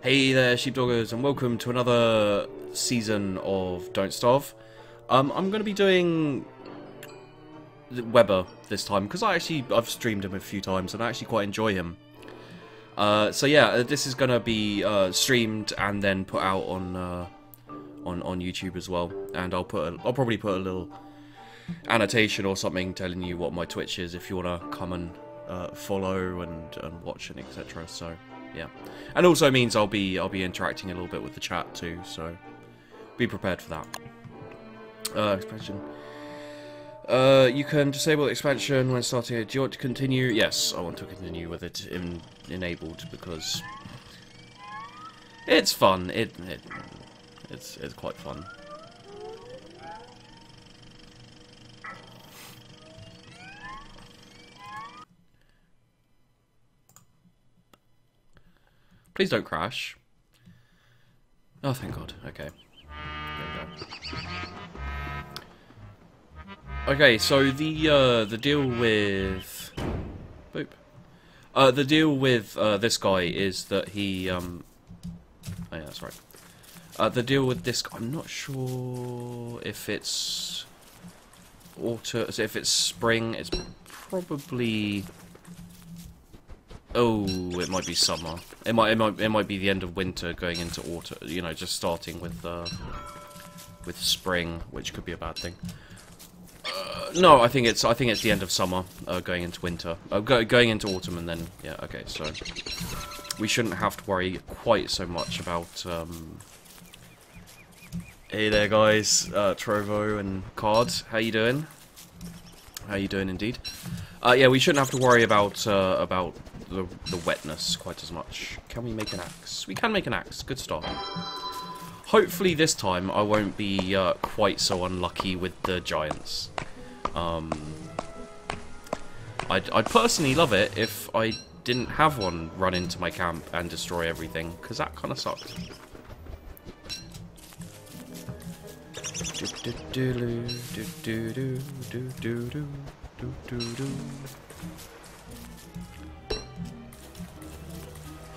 Hey there, sheepdoggers, and welcome to another season of Don't Starve. I'm going to be doing Weber this time because I've streamed him a few times and I actually quite enjoy him. So yeah, this is going to be streamed and then put out on YouTube as well. And I'll probably put a little annotation or something telling you what my Twitch is if you want to come and follow and watch and etc. So. Yeah, and also means I'll be interacting a little bit with the chat too, so be prepared for that. Expansion. You can disable expansion when starting it. Do you want to continue? Yes, I want to continue with it enabled because it's fun. It's quite fun. Please don't crash. Oh, thank God. Okay. There we go. Okay, so the deal with boop. The deal with this guy is that he oh yeah, that's right. The deal with this guy, I'm not sure if it's autumn, if it's spring. It's probably. Oh, it might be summer. It might be the end of winter going into autumn. You know, just starting with spring, which could be a bad thing. No, I think it's the end of summer, going into winter, going into autumn, and then yeah. Okay, so we shouldn't have to worry quite so much about. Hey there, guys, Trovo and Card. How you doing? How you doing, indeed? Yeah, we shouldn't have to worry about the wetness quite as much. Can we make an axe? We can make an axe. Good start. Hopefully this time I won't be quite so unlucky with the giants. I'd personally love it if I didn't have one run into my camp and destroy everything, because that kind of sucked.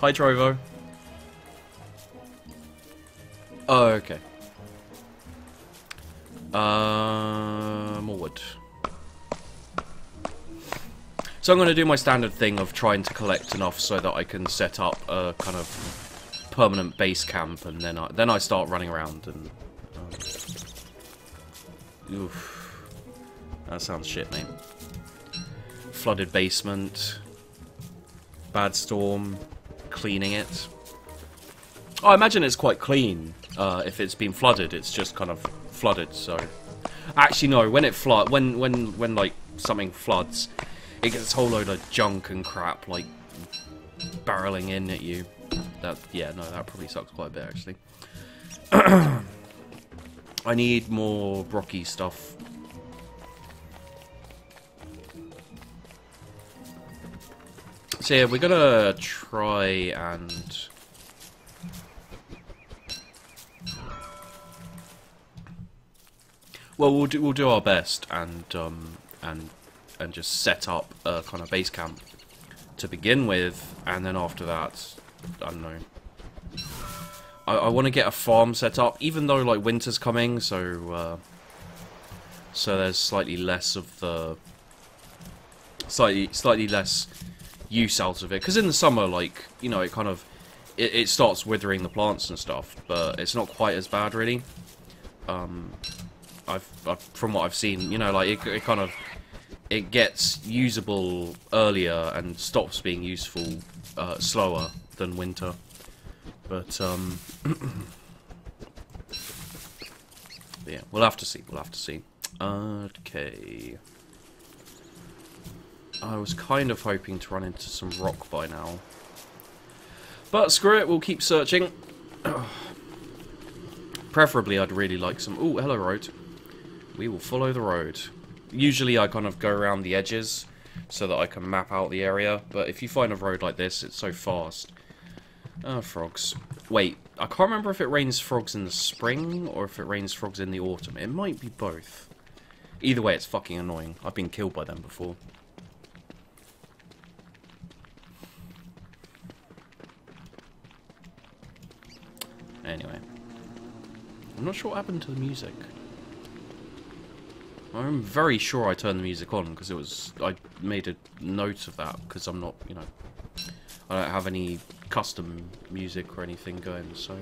Hi, Trovo. Oh, okay. More wood. So I'm going to do my standard thing of trying to collect enough so that I can set up a kind of permanent base camp, and then I start running around and. Oof. That sounds shit, mate. Flooded basement. Bad storm. Cleaning it. Oh, I imagine it's quite clean. If it's been flooded, it's just kind of flooded. So, actually, no. When it when like something floods, it gets a whole load of junk and crap like barreling in at you. Yeah, no, that probably sucks quite a bit actually. I need more rocky stuff. So yeah, we're gonna try and well, we'll do our best and just set up a kind of base camp to begin with, and then after that, I don't know. I want to get a farm set up, even though like winter's coming, so there's slightly less of the slightly less use out of it, because in the summer, like, you know, it starts withering the plants and stuff, but it's not quite as bad really. I've from what I've seen, you know, like it gets usable earlier and stops being useful slower than winter. But yeah, we'll have to see. We'll have to see. Okay. I was kind of hoping to run into some rock by now. But screw it, we'll keep searching. Preferably, I'd really like some... Ooh, hello, road. We will follow the road. Usually, I kind of go around the edges so that I can map out the area. But if you find a road like this, it's so fast. Frogs. Wait, I can't remember if it rains frogs in the spring or if it rains frogs in the autumn. It might be both. Either way, it's fucking annoying. I've been killed by them before. Anyway. I'm not sure what happened to the music. I'm very sure I turned the music on, because it was... I made a note of that, because I'm not, you know... I don't have any custom music or anything going, so...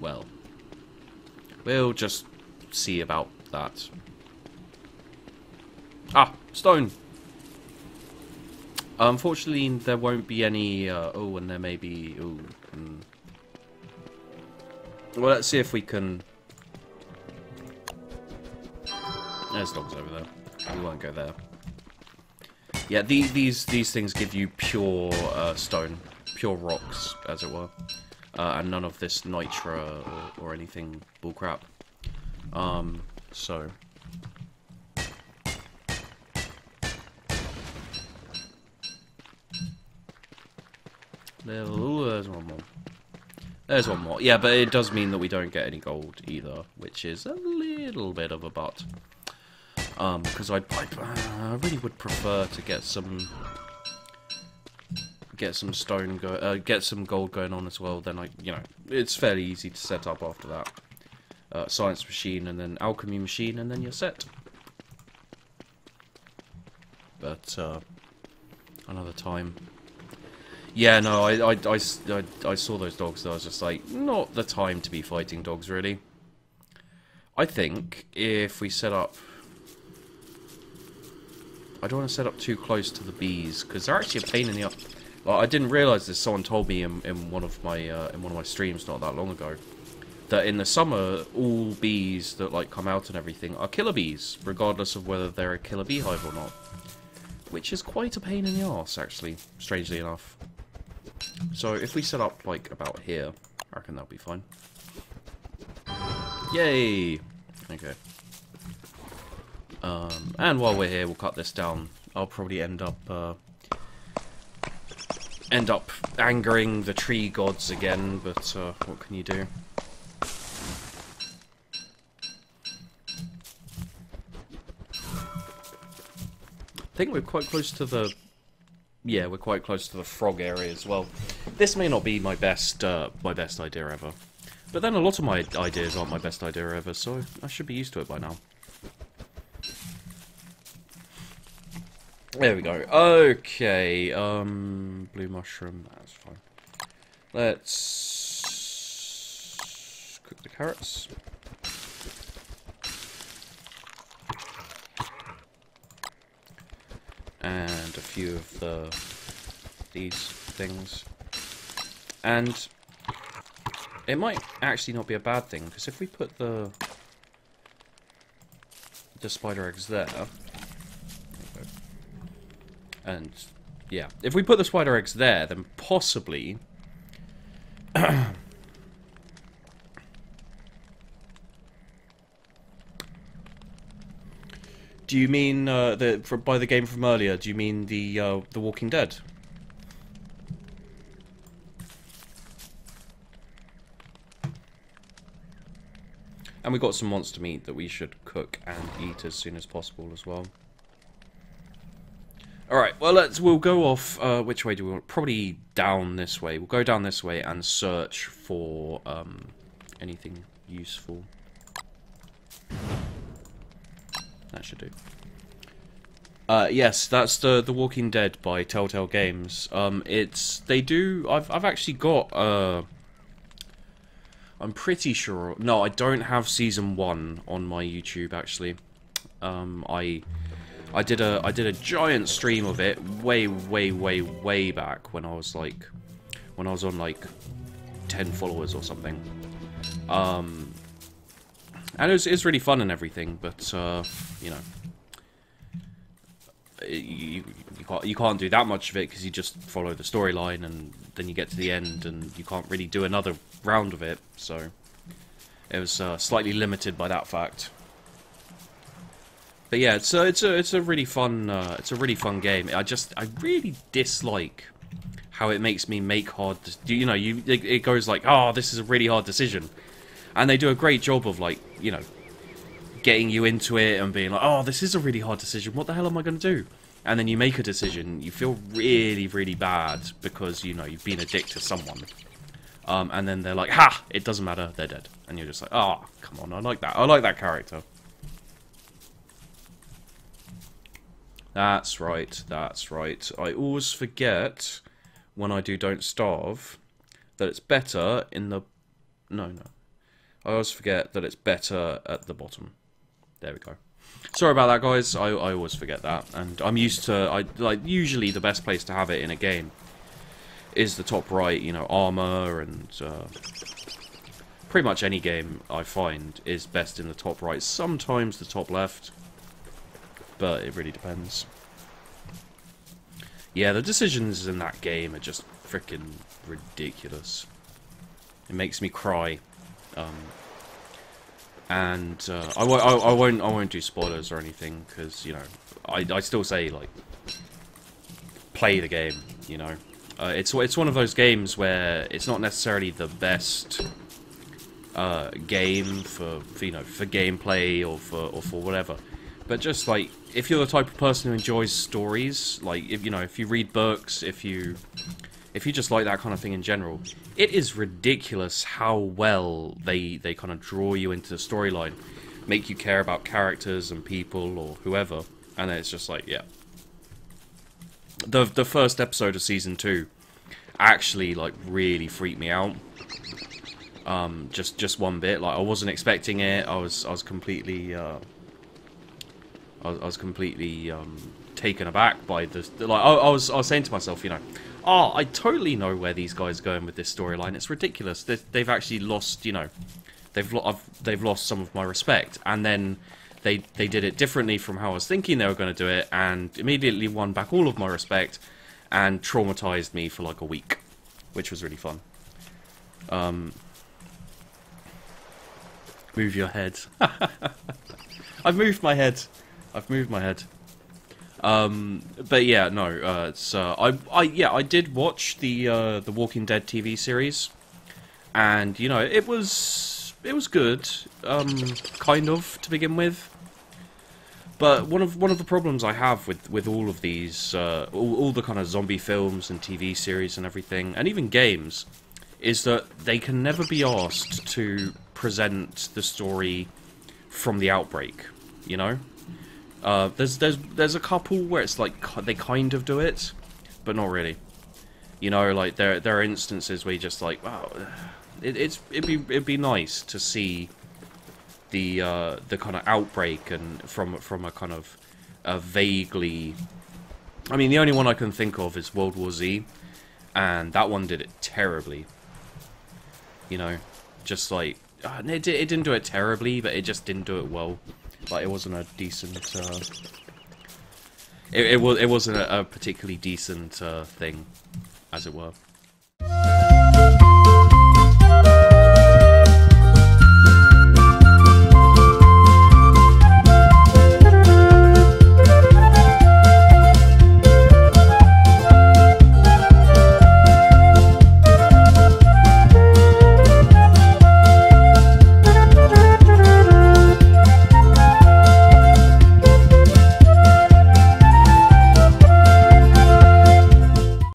Well... We'll just see about that. Ah! Stone! Unfortunately, there won't be any... oh, and there may be... Oh, well, let's see if we can... There's dogs over there. We won't go there. Yeah, these things give you pure stone. Pure rocks, as it were. And none of this nitra or anything bullcrap. So... Ooh, there's one more. There's one more. Yeah, but it does mean that we don't get any gold either, which is a little bit of a butt. Because I really would prefer to get some stone get some gold going on as well. Then it's fairly easy to set up after that. Science machine and then alchemy machine, and then you're set. But another time. Yeah, no, I saw those dogs, though. I was just like, not the time to be fighting dogs, really. I think if we set up... I don't want to set up too close to the bees, because they're actually a pain in the... Like, I didn't realise this. Someone told me in one of my streams not that long ago, that in the summer, all bees that like come out and everything are killer bees, regardless of whether they're a killer beehive or not. Which is quite a pain in the arse, actually, strangely enough. So if we set up, like, about here, I reckon that'll be fine. Yay! Okay. And while we're here, we'll cut this down. I'll probably end up angering the tree gods again, but what can you do? I think we're quite close to the... Yeah, we're quite close to the frog area as well. This may not be my best idea ever. But then a lot of my ideas aren't my best idea ever, so I should be used to it by now. There we go. Okay, blue mushroom, that's fine. Let's cook the carrots. And a few of these things. And it might actually not be a bad thing, because if we put the spider eggs there, and yeah, if we put the spider eggs there, then possibly do you mean by the game from earlier? Do you mean the Walking Dead? And we got some monster meat that we should cook and eat as soon as possible as well. Alright, well we'll go off, which way do we want? Probably down this way. We'll go down this way and search for anything useful. That should do. Yes, that's the Walking Dead by Telltale Games. I've actually got I'm pretty sure. No, I don't have season 1 on my YouTube actually. I did a giant stream of it way back when I was on like 10 followers or something. And it's really fun and everything, but you know, you can't do that much of it because you just follow the storyline, and then you get to the end and you can't really do another round of it. So it was slightly limited by that fact. But yeah, it's a really fun game. I really dislike how it makes me make hard. You know, it goes like, oh, this is a really hard decision, and they do a great job of like, you know, getting you into it and being like, oh, this is a really hard decision. What the hell am I going to do? and then you make a decision, you feel really, really bad because, you know, you've been a dick to someone. And then they're like, ha! It doesn't matter, they're dead. And you're just like, ah, oh, come on, I like that. I like that character. That's right, that's right. I always forget, when I do Don't Starve, that it's better in the... No. I always forget that it's better at the bottom. There we go. Sorry about that, guys. I always forget that. And I'm used to... usually the best place to have it in a game is the top right, you know, armor and... pretty much any game I find is best in the top right. Sometimes the top left. But it really depends. Yeah, the decisions in that game are just freaking ridiculous. It makes me cry. I won't do spoilers or anything because, you know, I still say, like, play the game. You know, it's one of those games where it's not necessarily the best game for you know, for gameplay or for whatever. But just, like, if you're the type of person who enjoys stories, like, if you know, if you read books, if you just like that kind of thing in general, it is ridiculous how well they kind of draw you into the storyline, make you care about characters and people or whoever, and then it's just like, yeah. The first episode of season 2 actually, like, really freaked me out. Just one bit, like, I wasn't expecting it. I was completely taken aback by this. Like, I was saying to myself, you know, oh, I totally know where these guys are going with this storyline. It's ridiculous. They've actually lost, you know, they've lost some of my respect. And then they did it differently from how I was thinking they were going to do it, and immediately won back all of my respect and traumatized me for like a week, which was really fun. Move your head. I've moved my head. But yeah, no. It's I did watch the Walking Dead TV series, and you know, it was good, kind of, to begin with. But one of the problems I have with all of these, all the kind of zombie films and TV series and everything, and even games, is that they can never be asked to present the story from the outbreak. You know, there's a couple where it's like they kind of do it, but not really. You know, like there are instances where you're just like, wow, it'd be nice to see the kind of outbreak and from a kind of vaguely. I mean, the only one I can think of is World War Z, and that one did it terribly. You know, just like it didn't do it terribly, but it just didn't do it well. Like, it wasn't a decent. It wasn't a particularly decent thing, as it were.